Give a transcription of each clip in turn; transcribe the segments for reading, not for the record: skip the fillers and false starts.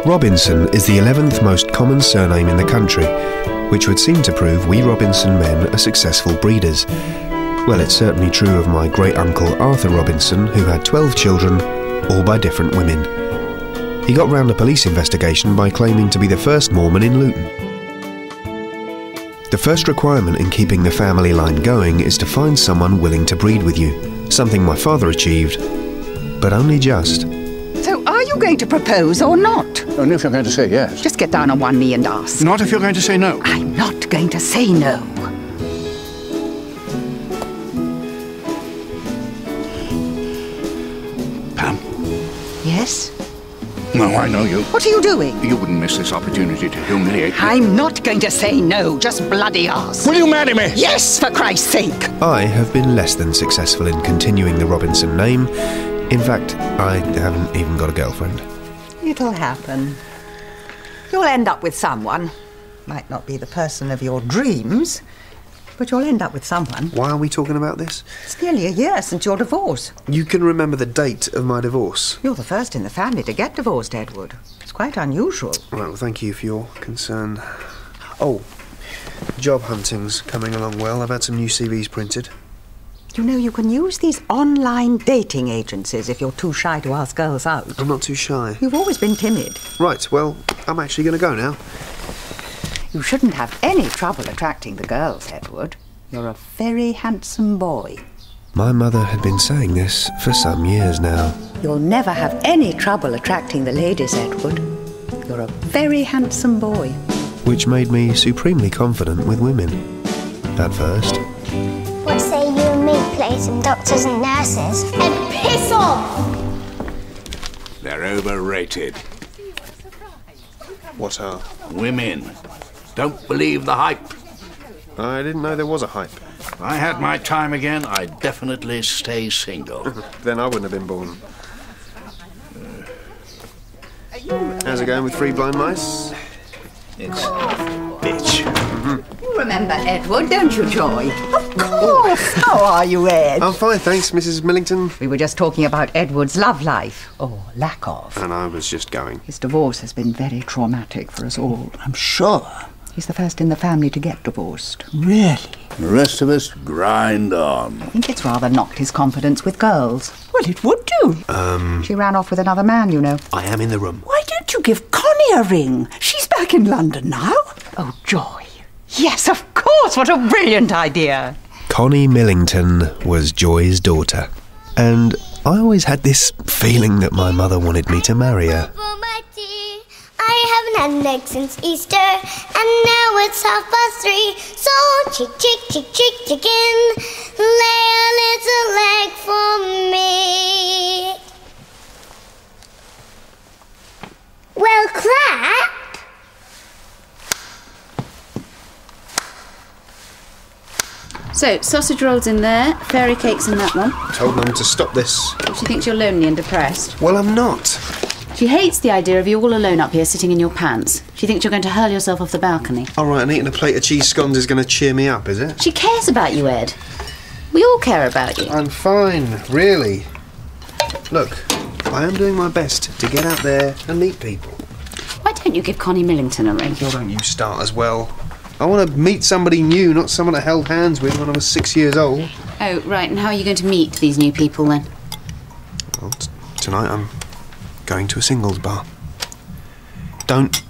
Robinson is the 11th most common surname in the country, which would seem to prove we Robinson men are successful breeders. Well, it's certainly true of my great-uncle Arthur Robinson, who had 12 children, all by different women. He got round a police investigation by claiming to be the first Mormon in Luton. The first requirement in keeping the family line going is to find someone willing to breed with you, something my father achieved, but only just. So are you going to propose or not? Only if you're going to say yes. Just get down on one knee and ask. Not if you're going to say no. I'm not going to say no. Pam? Yes? No, I know you. What are you doing? You wouldn't miss this opportunity to humiliate me. I'm not going to say no, just bloody ask. Will you marry me? Yes, for Christ's sake. I have been less than successful in continuing the Robinson name. In fact, I haven't even got a girlfriend. It'll happen. You'll end up with someone. Might not be the person of your dreams, but you'll end up with someone. Why are we talking about this? It's nearly a year since your divorce. You can remember the date of my divorce. You're the first in the family to get divorced, Edward. It's quite unusual. Right, well, thank you for your concern. Oh, job hunting's coming along well. I've had some new CVs printed. You know, you can use these online dating agencies if you're too shy to ask girls out. I'm not too shy. You've always been timid. Right, well, I'm actually going to go now. You shouldn't have any trouble attracting the girls, Edward. You're a very handsome boy. My mother had been saying this for some years now. You'll never have any trouble attracting the ladies, Edward. You're a very handsome boy. Which made me supremely confident with women. At first. What say you and me play some doctors and nurses and piss off? They're overrated. What are? Women. Don't believe the hype. I didn't know there was a hype. If I had my time again, I'd definitely stay single. Then I wouldn't have been born. How's it going with Three Blind Mice? It's bitch. You remember Edward, don't you, Joy? Of course. How are you, Ed? I'm fine, thanks, Mrs. Millington. We were just talking about Edward's love life, or lack of. And I was just going. His divorce has been very traumatic for us all. I'm sure. He's the first in the family to get divorced. Really? The rest of us grind on. I think it's rather knocked his confidence with girls. Well, it would do. She ran off with another man, you know. I am in the room. Why don't you give Connie a ring? She's back in London now. Oh, Joy. Yes, of course. What a brilliant idea. Connie Millington was Joy's daughter. And I always had this feeling that my mother wanted me to marry her. I haven't had an egg since Easter, and now it's 3:30. So chicken, lay a little egg for me. Well, clap. So, sausage rolls in there, fairy cakes in that one. Told Mum to stop this. She thinks you're lonely and depressed. Well, I'm not. She hates the idea of you all alone up here sitting in your pants. She thinks you're going to hurl yourself off the balcony. All right, and eating a plate of cheese scones is going to cheer me up, is it? She cares about you, Ed. We all care about you. I'm fine, really. Look, I am doing my best to get out there and meet people. Why don't you give Connie Millington a ring? Well, don't you start as well. I want to meet somebody new, not someone I held hands with when I was 6 years old. Oh, right, and how are you going to meet these new people then? Well, tonight I'm going to a singles bar. Don't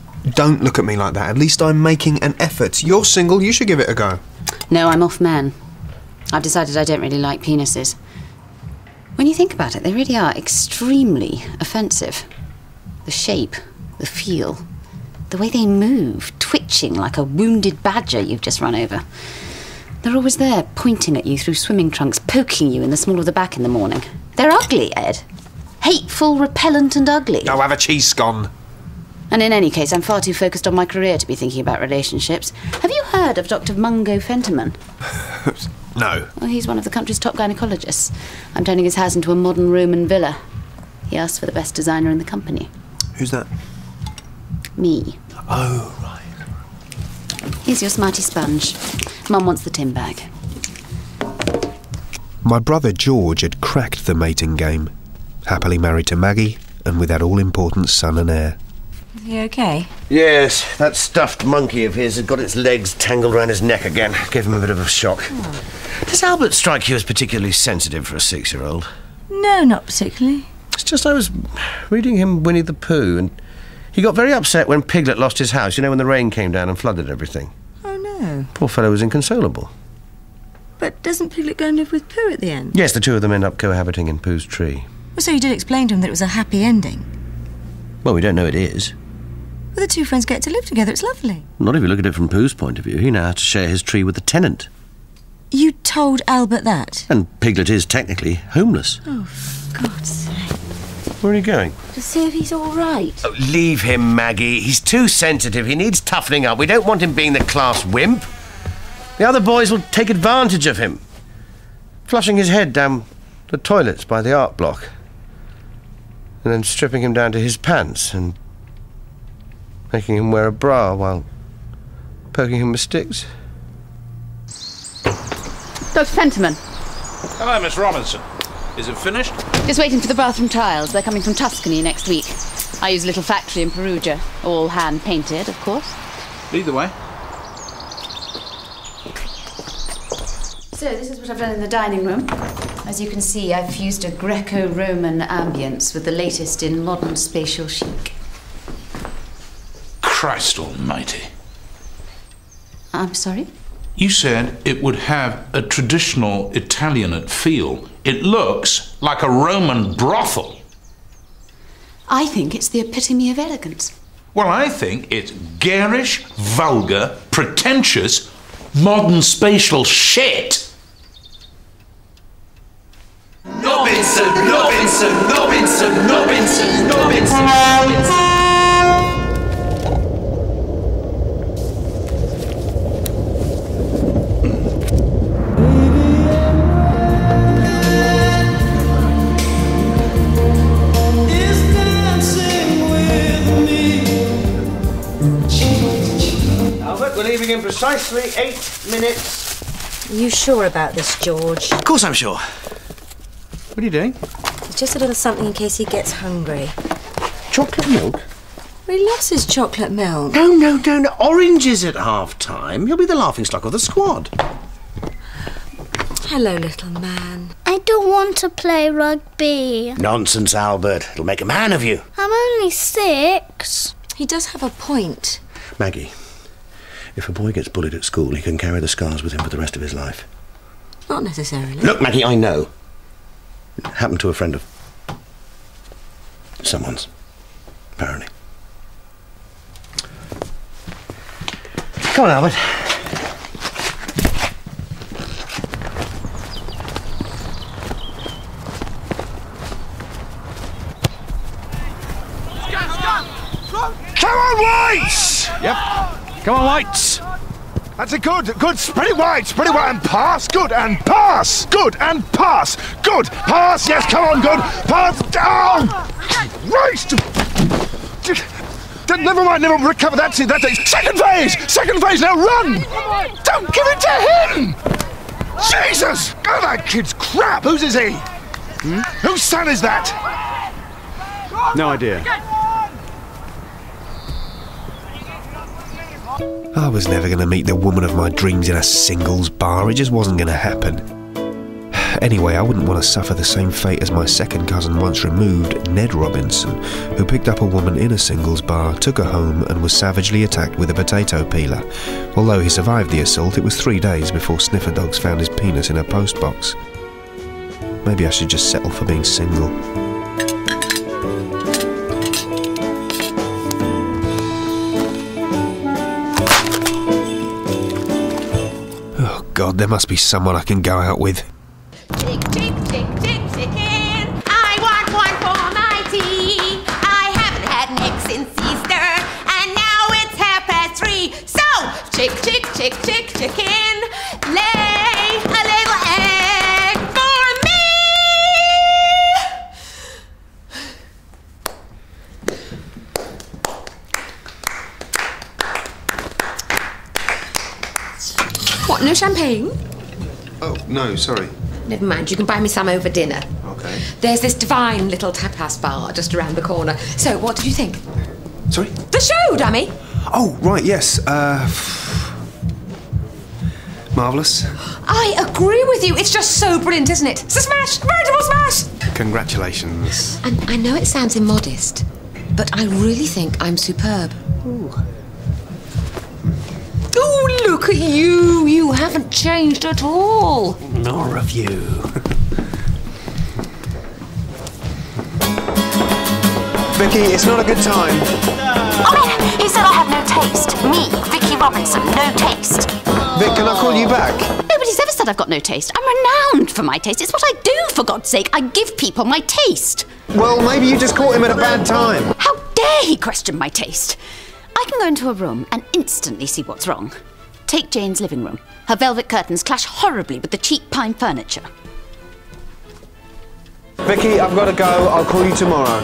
look at me like that. At least I'm making an effort. You're single, you should give it a go. No, I'm off man. I've decided I don't really like penises. When you think about it, they really are extremely offensive. The shape, the feel, the way they move, twitching like a wounded badger you've just run over. They're always there, pointing at you through swimming trunks, poking you in the small of the back in the morning. They're ugly, Ed. Hateful, repellent and ugly. Oh, have a cheese scone. And in any case, I'm far too focused on my career to be thinking about relationships. Have you heard of Dr. Mungo Fenterman? No. Well, he's one of the country's top gynecologists. I'm turning his house into a modern Roman villa. He asked for the best designer in the company. Who's that? Me. Oh, right. Here's your smarty sponge. Mum wants the tin bag. My brother George had cracked the mating game. Happily married to Maggie, and with that all-important son and heir. Is he okay? Yes, that stuffed monkey of his had got its legs tangled around his neck again. Gave him a bit of a shock. Oh. Does Albert strike you as particularly sensitive for a 6-year-old? No, not particularly. It's just I was reading him Winnie the Pooh, and he got very upset when Piglet lost his house, you know, when the rain came down and flooded everything. Oh, no. Poor fellow was inconsolable. But doesn't Piglet go and live with Pooh at the end? Yes, the two of them end up cohabiting in Pooh's tree. Well, so you did explain to him that it was a happy ending? Well, we don't know it is. Well, the two friends get to live together. It's lovely. Not if you look at it from Pooh's point of view. He now has to share his tree with the tenant. You told Albert that? And Piglet is technically homeless. Oh, for God's sake. Where are you going? To see if he's all right. Oh, leave him, Maggie. He's too sensitive. He needs toughening up. We don't want him being the class wimp. The other boys will take advantage of him. Flushing his head down the toilets by the art block. And then stripping him down to his pants and making him wear a bra while poking him with sticks. Dr. Fenterman. Hello, Miss Robinson. Is it finished? Just waiting for the bathroom tiles. They're coming from Tuscany next week. I use a little factory in Perugia. All hand-painted, of course. Either way. So, this is what I've done in the dining room. As you can see, I've fused a Greco-Roman ambience with the latest in modern spatial chic. Christ almighty. I'm sorry? You said it would have a traditional Italianate feel. It looks like a Roman brothel. I think it's the epitome of elegance. Well, I think it's garish, vulgar, pretentious, modern spatial shit. Robinson, Robinson, Robinson, Robinson, Robinson, Robinson. Albert, we're leaving in precisely 8 minutes. Are you sure about this, George? Of course I'm sure. What are you doing? It's just a little something in case he gets hungry. Chocolate milk? Well, he loves his chocolate milk. No. Oranges at half-time. You'll be the laughingstock of the squad. Hello, little man. I don't want to play rugby. Nonsense, Albert. It'll make a man of you. I'm only 6. He does have a point. Maggie, if a boy gets bullied at school, he can carry the scars with him for the rest of his life. Not necessarily. Look, Maggie, I know. It happened to a friend of someone's, apparently. Come on, Albert. Come on, Whites! Yep. Come on, Whites. That's a good. Spread it wide, and pass. Good, and pass. Good, and pass. Good, pass. Yes, come on, good. Pass. Down. Right. Never mind, recover. That's it. Second phase. Now run. Don't give it to him. Jesus. Oh, that kid's crap. Whose is he? Whose son is that? No idea. I was never going to meet the woman of my dreams in a singles bar. It just wasn't going to happen. Anyway, I wouldn't want to suffer the same fate as my second cousin once removed, Ned Robinson, who picked up a woman in a singles bar, took her home and was savagely attacked with a potato peeler. Although he survived the assault, it was 3 days before sniffer dogs found his penis in her postbox. Maybe I should just settle for being single. God, there must be someone I can go out with. Chick, chicken. I want one for my tea. I haven't had an egg since Easter, and now it's 3:30. So, chicken, lay a little egg for me. What, no champagne? Oh, no, sorry. Never mind, you can buy me some over dinner. Okay. There's this divine little tapas bar just around the corner. So, what did you think? Sorry? The show, dummy! Oh, right, yes. Marvellous. I agree with you. It's just so brilliant, isn't it? It's a smash! A veritable smash! Congratulations. And I know it sounds immodest, but I really think I'm superb. Oh, look at you! You haven't changed at all. Nor of you. Vicky, it's not a good time. Oh, he said I have no taste. Me, Vicky Robinson, no taste. Vic, can I call you back? Nobody's ever said I've got no taste. I'm renowned for my taste. It's what I do, for God's sake. I give people my taste. Well, maybe you just caught him at a bad time. How dare he question my taste? I can go into a room and instantly see what's wrong. Take Jane's living room. Her velvet curtains clash horribly with the cheap pine furniture. Vicky, I've got to go. I'll call you tomorrow.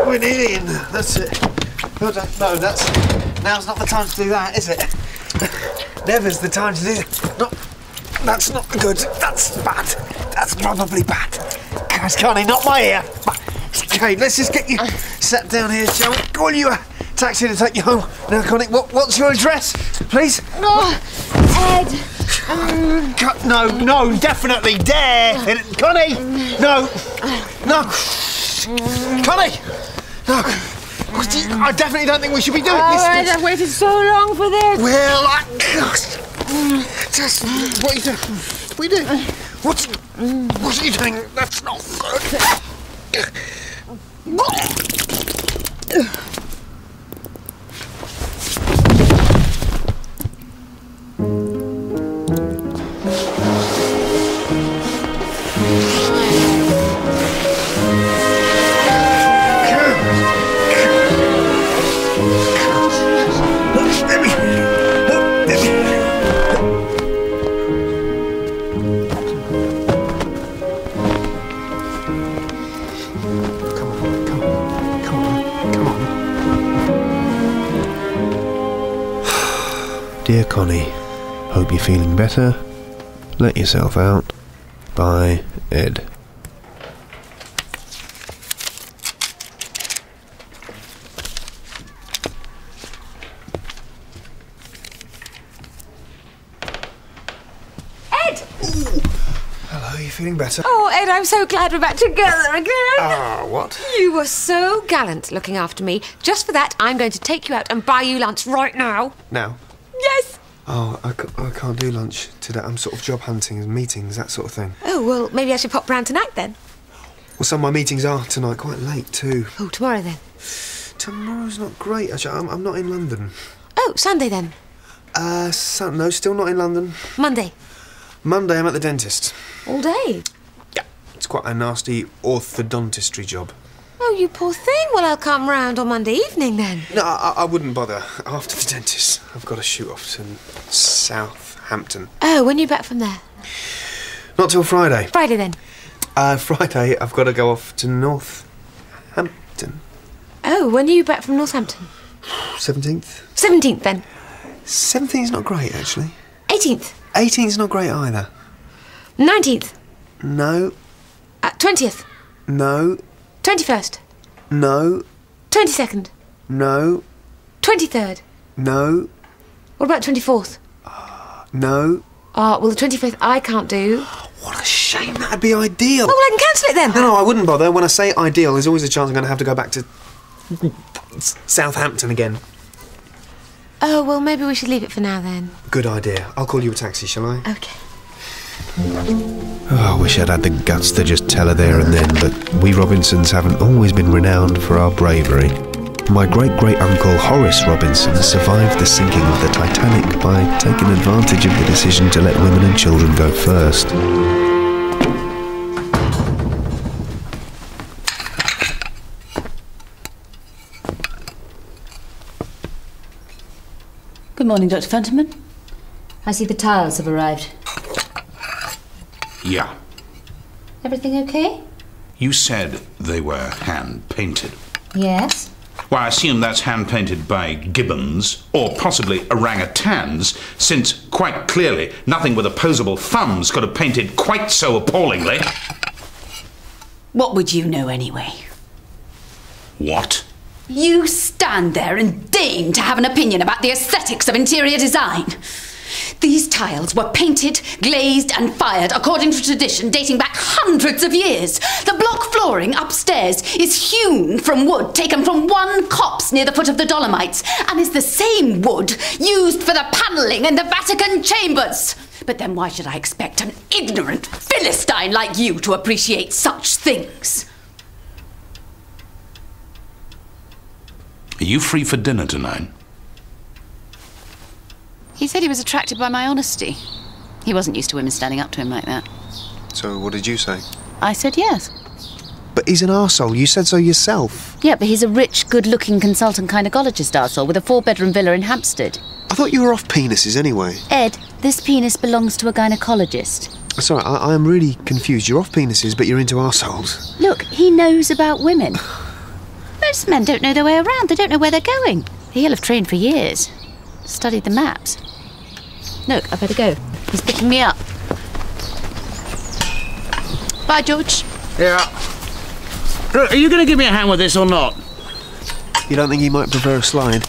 We're nearly in. That's it. No, now's not the time to do that, is it? Never's the time to do that. No, that's not good. That's bad. That's probably bad. Guys, Connie, not my ear. Okay, let's just get you sat down here, shall we? Call you a taxi to take you home. Now, Connie, what's your address, please? Oh, Ed. No, definitely dare. Connie, no. Connie, no. I definitely don't think we should be doing this. Ed, I've waited so long for this. Well, just what are you doing? What are you doing? What are you doing? That's not good. Dear Connie, hope you're feeling better. Let yourself out. Bye, Ed. Hello, you feeling better? Oh, Ed, I'm so glad we're back together again. Ah, what? You were so gallant looking after me. Just for that, I'm going to take you out and buy you lunch right now. Now? Yes. Oh, I can't do lunch today. I'm sort of job hunting and meetings, that sort of thing. Oh, well, maybe I should pop round tonight then. Well, some of my meetings are tonight, quite late too. Oh, tomorrow then? Tomorrow's not great, actually. I'm not in London. Oh, Sunday then? No, still not in London. Monday? Monday, I'm at the dentist. All day? Yeah. It's quite a nasty orthodontistry job. Oh, you poor thing. Well, I'll come round on Monday evening then. No, I wouldn't bother. After the dentist, I've got to shoot off to Southampton. Oh, when are you back from there? Not till Friday. Friday then? Friday, I've got to go off to Northampton. Oh, when are you back from Northampton? 17th. 17th then? 17th's not great, actually. 18th? 18th's not great either. 19th? No. 20th? No. 21st? No. 22nd? No. 23rd? No. What about 24th? No. Well, the 25th I can't do. What a shame, that'd be ideal. Oh, well, I can cancel it then. No, I wouldn't bother. When I say ideal, there's always a chance I'm going to have to go back to Southampton again. Oh, well, maybe we should leave it for now then. Good idea. I'll call you a taxi, shall I? OK. Oh, I wish I'd had the guts to just tell her there and then, but we Robinsons haven't always been renowned for our bravery. My great-great-uncle Horace Robinson survived the sinking of the Titanic by taking advantage of the decision to let women and children go first. Good morning, Dr. Fenterman. I see the tiles have arrived. Yeah. Everything okay? You said they were hand-painted. Yes. Well, I assume that's hand-painted by gibbons, or possibly orangutans, since, quite clearly, nothing with opposable thumbs could have painted quite so appallingly. What would you know anyway? What? You stand there and deign to have an opinion about the aesthetics of interior design. These tiles were painted, glazed and fired according to tradition dating back hundreds of years. The block flooring upstairs is hewn from wood taken from one copse near the foot of the Dolomites and is the same wood used for the panelling in the Vatican chambers. But then why should I expect an ignorant Philistine like you to appreciate such things? Are you free for dinner tonight? He said he was attracted by my honesty. He wasn't used to women standing up to him like that. So what did you say? I said yes. But he's an arsehole. You said so yourself. Yeah, but he's a rich, good-looking consultant gynaecologist arsehole with a 4-bedroom villa in Hampstead. I thought you were off penises anyway. Ed, this penis belongs to a gynaecologist. Sorry, I am really confused. You're off penises, but you're into arseholes. Look, he knows about women. Most men don't know their way around. They don't know where they're going. He'll have trained for years. Studied the maps. Look, I better go. He's picking me up. Bye, George. Yeah. Look, are you going to give me a hand with this or not? You don't think he might prefer a slide?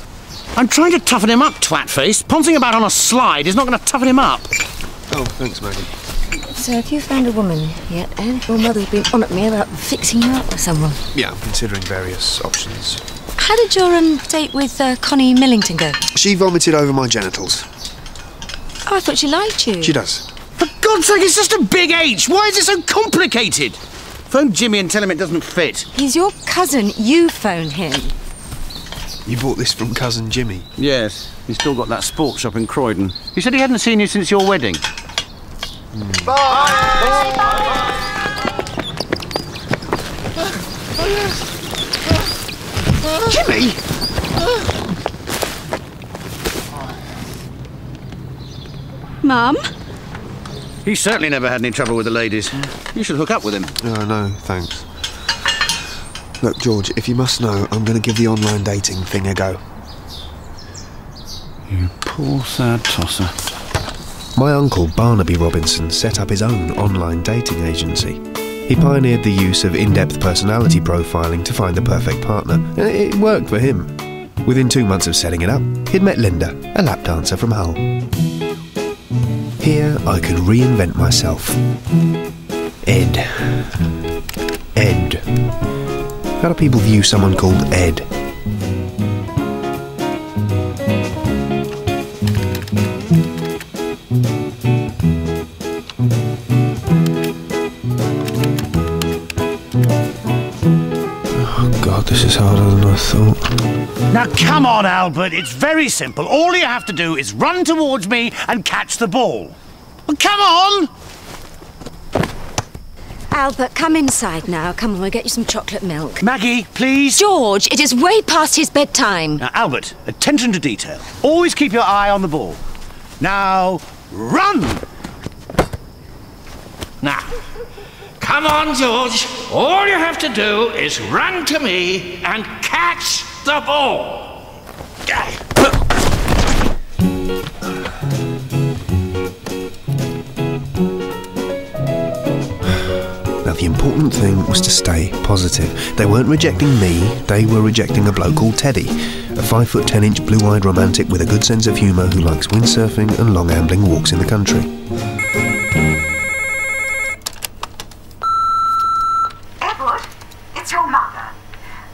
I'm trying to toughen him up, twat-face. Poncing about on a slide is not going to toughen him up. Oh, thanks, Maggie. So have you found a woman yet, Ed? Your mother's been on at me about fixing you up with someone. Yeah, I'm considering various options. How did your date with Connie Millington go? She vomited over my genitals. Oh, I thought she liked you. She does. For God's sake, it's just a big H. Why is it so complicated? Phone Jimmy and tell him it doesn't fit. He's your cousin. You phone him. You bought this from cousin Jimmy? Yes. He's still got that sports shop in Croydon. He said he hadn't seen you since your wedding. Jimmy! Mum? He's certainly never had any trouble with the ladies. You should hook up with him. Oh, no, thanks. Look, George, if you must know, I'm going to give the online dating thing a go. You poor sad tosser. My uncle, Barnaby Robinson, set up his own online dating agency. He pioneered the use of in-depth personality profiling to find the perfect partner, and it worked for him. Within 2 months of setting it up, he'd met Linda, a lap dancer from Hull. Here I could reinvent myself. Ed. How do people view someone called Ed? Oh God, this is harder than I thought. Now come on, Albert, it's very simple. All you have to do is run towards me and catch the ball. Well, come on! Albert, come inside now. Come on, we'll get you some chocolate milk. Maggie, please. George, it is way past his bedtime. Now, Albert, attention to detail. Always keep your eye on the ball. Now, run! Now, come on, George. All you have to do is run to me and catch the ball. Now, the important thing was to stay positive. They weren't rejecting me, they were rejecting a bloke called Teddy, a 5'10" blue-eyed romantic with a good sense of humour who likes windsurfing and long ambling walks in the country. Edward, it's your mother.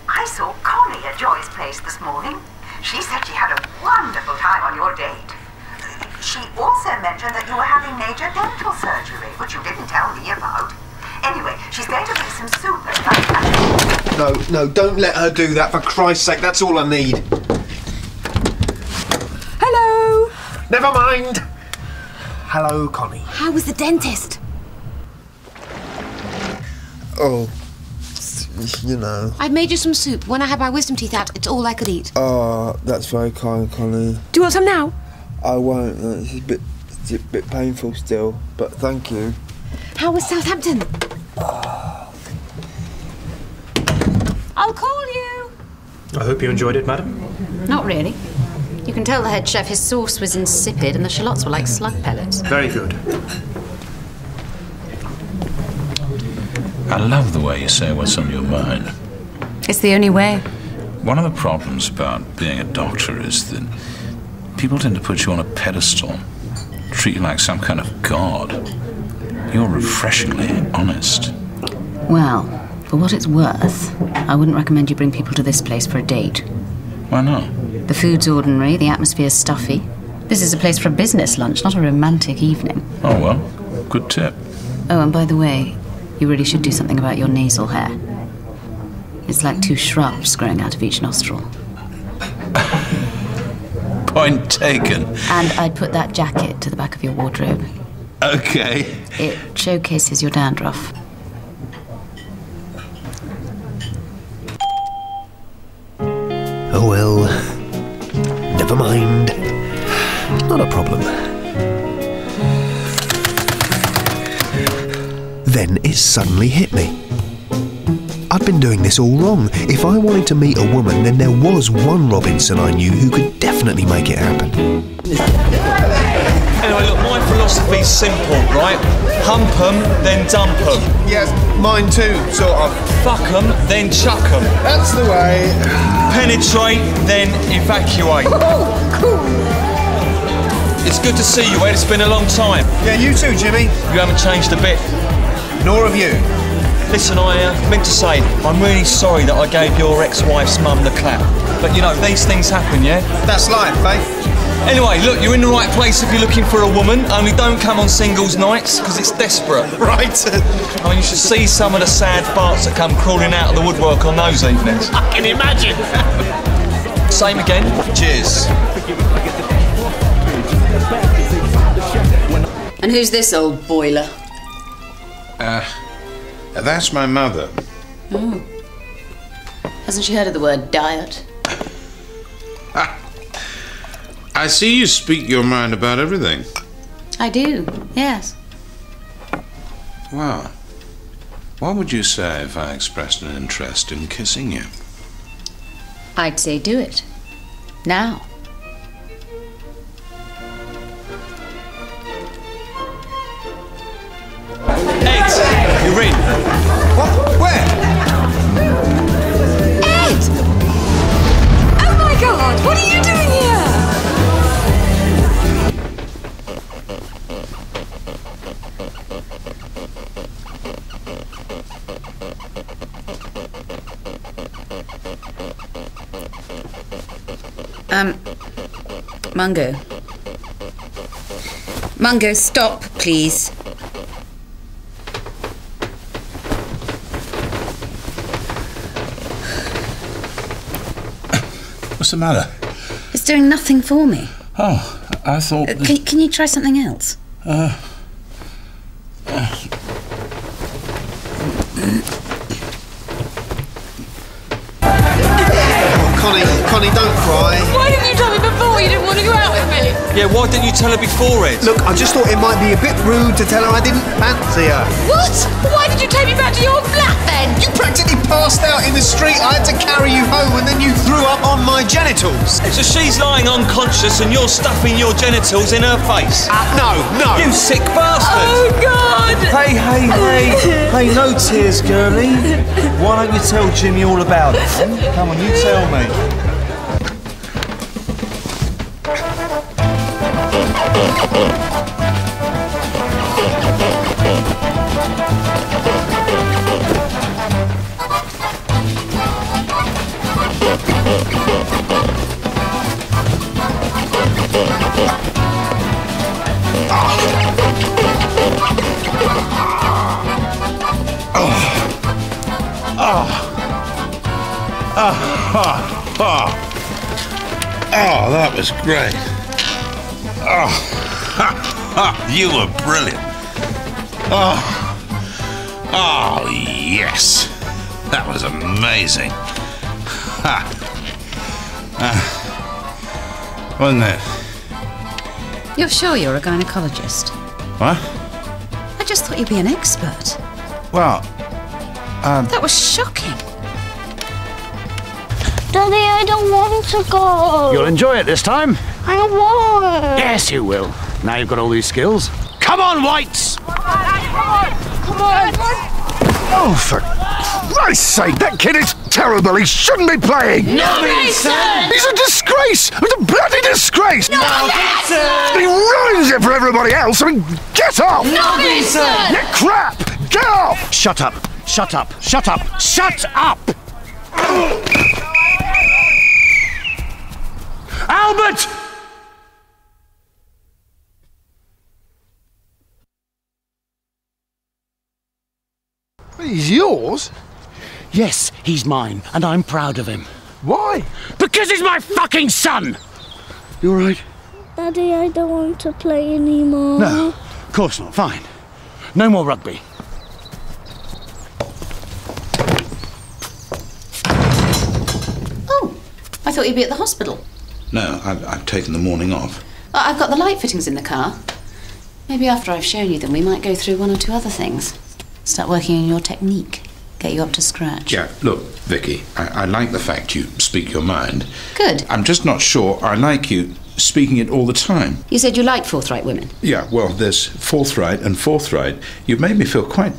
I saw Connie at Joy's place this morning. She said she had a wonderful time on your date. She also mentioned that you were having major dental surgery, which you didn't tell me about. Anyway, she's going to make some soup at lunch. No, don't let her do that, for Christ's sake, that's all I need. Hello! Never mind. Hello, Connie. How was the dentist? Oh, you know. I've made you some soup. When I had my wisdom teeth out, it's all I could eat. Oh, that's very kind, Connie. Do you want some now? I won't. It's a bit painful still, but thank you. How was Southampton? I'll call you. I hope you enjoyed it, madam. Not really. You can tell the head chef his sauce was insipid and the shallots were like slug pellets. Very good. I love the way you say what's on your mind. It's the only way. One of the problems about being a doctor is that people tend to put you on a pedestal, treat you like some kind of god. You're refreshingly honest. Well, for what it's worth, I wouldn't recommend you bring people to this place for a date. Why not? The food's ordinary, the atmosphere's stuffy. This is a place for a business lunch, not a romantic evening. Oh, well, good tip. Oh, and by the way, you really should do something about your nasal hair. It's like 2 shrubs growing out of each nostril. Point taken. And I'd put that jacket to the back of your wardrobe. Okay. It showcases your dandruff. Oh well, never mind. Not a problem. Then it suddenly hit me. I'd been doing this all wrong. If I wanted to meet a woman, then there was one Robinson I knew who could definitely make it happen. Anyway, look, my philosophy's simple, right? Hump 'em, then dump 'em. Yes, mine too, sort of. Fuck 'em, then chuck 'em. That's the way. Penetrate, then evacuate. It's good to see you, Ed. It's been a long time. Yeah, you too, Jimmy. You haven't changed a bit. Nor have you. Listen, I meant to say, I'm really sorry that I gave your ex-wife's mum the clap. But, you know, these things happen, yeah? That's life, eh? Anyway, look, you're in the right place if you're looking for a woman, only don't come on singles nights, because it's desperate. Right. I mean, you should see some of the sad farts that come crawling out of the woodwork on those evenings. I can imagine. Same again. Cheers. And who's this old boiler? That's my mother. Oh. Hasn't she heard of the word diet? I see you speak your mind about everything. I do, yes. Well, what would you say if I expressed an interest in kissing you? I'd say do it. Now. Ed, you're in. What? Where? Ed! Oh my God, what are you doing here? Mungo. Mungo, stop, please. What's the matter? It's doing nothing for me. Oh, I thought... Can you try something else? Connie, don't cry. Why didn't you tell me before you didn't want to go out with me? Yeah, why didn't you tell her before, Ed? Look, I just thought it might be a bit rude to tell her I didn't fancy her. What? Why did you take me back to your flat then? You practically passed out in the street. I had to carry you home and then you threw up on my genitals. So she's lying unconscious and you're stuffing your genitals in her face? No. You sick bastard! Oh, God! Hey, hey, no tears, girlie. Why don't you tell Jimmy all about it? Come on, you tell me. Oh, that was great. Oh, you were brilliant. Oh, yes. That was amazing. Wasn't it? You're sure you're a gynecologist? What? I just thought you'd be an expert. Well, That was shocking. Daddy, I don't want to go. You'll enjoy it this time. I won't. Yes, you will. Now you've got all these skills. Come on, Whites! Come on! Oh, for Christ's sake, that kid is terrible. He shouldn't be playing. No, Vincent! He's a disgrace. He's a bloody disgrace. No, Vincent! He ruins it for everybody else. I mean, get off! No, Vincent! You crap! Get off! Shut up! Shut up! Shut up! Shut up! Albert! He's yours? Yes, he's mine, and I'm proud of him. Why? Because he's my fucking son! You all right? Daddy, I don't want to play anymore. No, of course not. Fine. No more rugby. Oh, I thought you'd be at the hospital. No, I've taken the morning off. I've got the light fittings in the car. Maybe after I've shown you them, we might go through one or two other things. Start working on your technique. Get you up to scratch. Yeah, look, Vicky, I like the fact you speak your mind. Good. I'm just not sure I like you speaking it all the time. You said you liked forthright women. Yeah, well, there's forthright and forthright. You've made me feel quite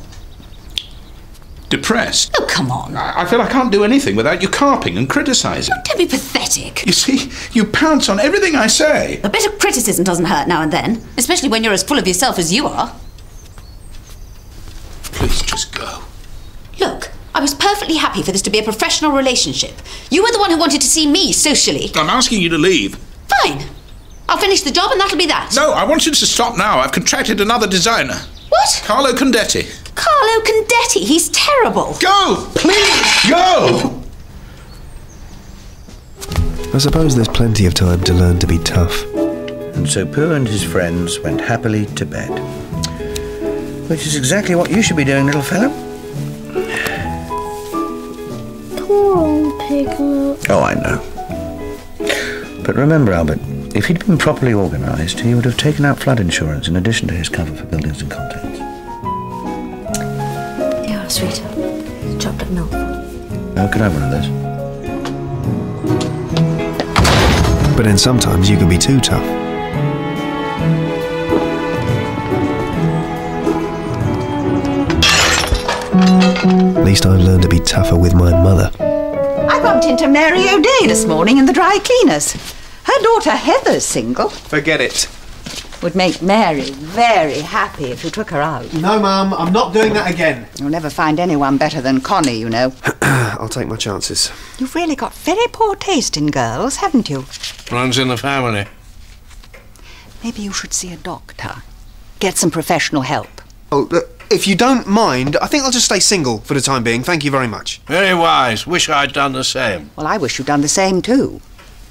depressed. Oh, come on. I feel I can't do anything without you carping and criticising. Don't be pathetic. You see, you pounce on everything I say. A bit of criticism doesn't hurt now and then, especially when you're as full of yourself as you are. Please just go. Look, I was perfectly happy for this to be a professional relationship. You were the one who wanted to see me socially. I'm asking you to leave. Fine. I'll finish the job and that'll be that. No, I want you to stop now. I've contracted another designer. What? Carlo Condetti. Carlo Condetti, he's terrible. Go! Please, go! I suppose there's plenty of time to learn to be tough. And so Pooh and his friends went happily to bed. Which is exactly what you should be doing, little fellow. Poor old Piglet. Oh, I know. But remember, Albert, if he'd been properly organised, he would have taken out flood insurance in addition to his cover for buildings and contents. Yeah, sweetheart. Chocolate milk. Oh, could I have one of those? But then sometimes you can be too tough. At least I've learned to be tougher with my mother. I bumped into Mary O'Day this morning in the dry cleaners. Her daughter Heather's single. Forget it. Would make Mary very happy if you took her out. No, Mum, I'm not doing that again. You'll never find anyone better than Connie, you know. I'll take my chances. You've really got very poor taste in girls, haven't you? Runs in the family. Maybe you should see a doctor. Get some professional help. Oh, look, if you don't mind, I think I'll just stay single for the time being. Thank you very much. Very wise. Wish I'd done the same. Well, I wish you'd done the same too.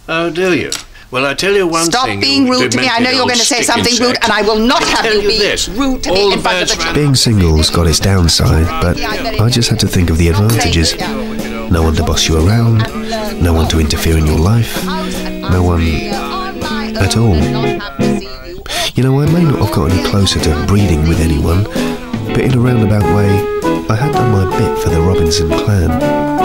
Oh, do you? Well, I tell you one Stop thing. Stop being rude to me. I know you're going to say something rude, and I will not have you be rude to me in front of the children. Being single's got its downside, but I just had to think of the advantages. No one to boss you around, no one to interfere in your life, no one at all. You know, I may not have got any closer to breeding with anyone, but in a roundabout way, I had done my bit for the Robinson clan.